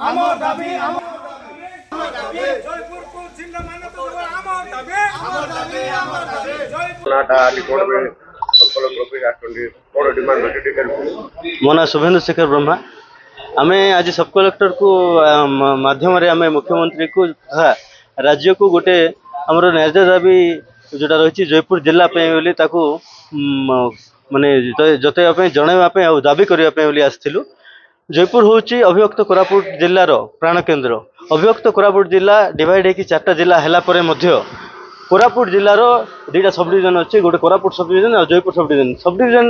আমার দাবি আমার দাবি জয়পুরপুর জিলা মান্যতা দেব আমার দাবি আমার দাবি আমার দাবি জয়পুর নাটা রিপোর্ट में সকল গ্রুপে আটটি বড় ডিমান্ড রেডি করব। मो ना शुभेन्दु शेखर ब्रह्मा आम आज सब कलेक्टर को माध्यम आम मुख्यमंत्री को तथा राज्य को गोटे आमर न्याय दाबी जोटा रही जयपुर जिला माने जतवाई जनवाई आ दाबी करने आसलु। जयपुर हूँ अभिव्यक्त कोरापुट जिलार प्राण केन्द्र। अभिव्यक्त कोरापुट जिला डिवाइड होकर 4टा जिला है। कोरापुट जिलार 2टा सब डिविजन अच्छी, गोटे कोरापुट सब डिविजन और जयपुर सब डिविजन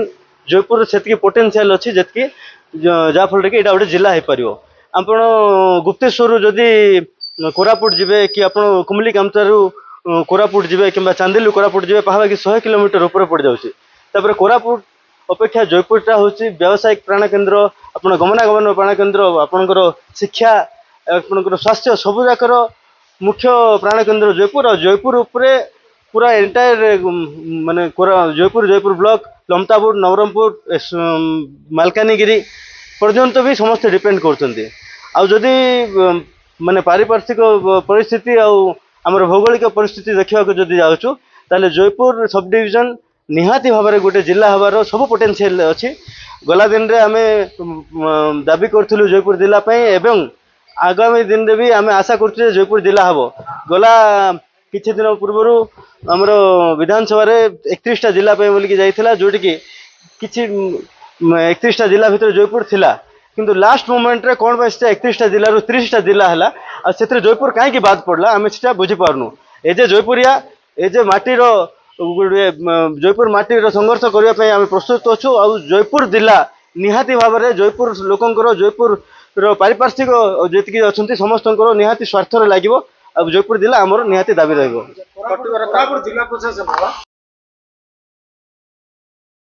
जयपुर से पोटेंशियल अच्छी जी जहाँफल कि गोटे जिला हो पार। आप गुप्तेश्वर जदि कोरापुट जीवे कि आप कुमली कामतारू कोरापुट जीवे कि चांदिलू कोरापुट जीवे पाखापाखि 100 किलोमीटर ऊपर पड़ जाऊँगी। कोरापुट अपेक्षा जयपुरटा हूँ व्यावसायिक प्राण केन्द्र, आप गमनागमन प्राण केन्द्र, आपणकर शिक्षा आपणकर स्वास्थ्य सबुजाकर मुख्य प्राण केन्द्र जयपुर। और जयपुर उपरे पूरा एंटायर माने जयपुर ब्लॉक लमतापुर नवरंगपुर मालकानगिरी पर्यंत भी समस्त डिपेंड करते। आदि माने पारिपार्श्विक परिस्थिति आमर भौगोलिक परिस्थिति देखा जदि जाऊँ ताले जयपुर सब डिविजन निहाती भाव में गोटे जिला हबार सब पोटेंशियल अच्छी। गला दिन रे आमे दाबी करूँ जयपुर जिला एवं आगामी दिन में भी आम आशा कर जयपुर जिला हम। गला किछि दिन पूर्वर आमर विधानसभा 31टा जिला बोलिकी जाइथिला, जोटी कि किछि 31टा जिला भितर जयपुर थिला, किंतु लास्ट मोमेंट रे कौन 31टा जिला 30टा जिला है आ से जयपुर कहीं बाद पड़ला आम से बुझी पार्नु। एजे जयपुरिया एजे माटीर जयपुर माटीर संघर्ष करने आम प्रस्तुत अच्छु। आ जयपुर जिला निहाती भाव में जयपुर लोकंर जयपुर पारिपार्श्विक जी अच्छा समस्त निहाती स्वार्थ लगे। जयपुर जिला आमर निहाती दाबी रही।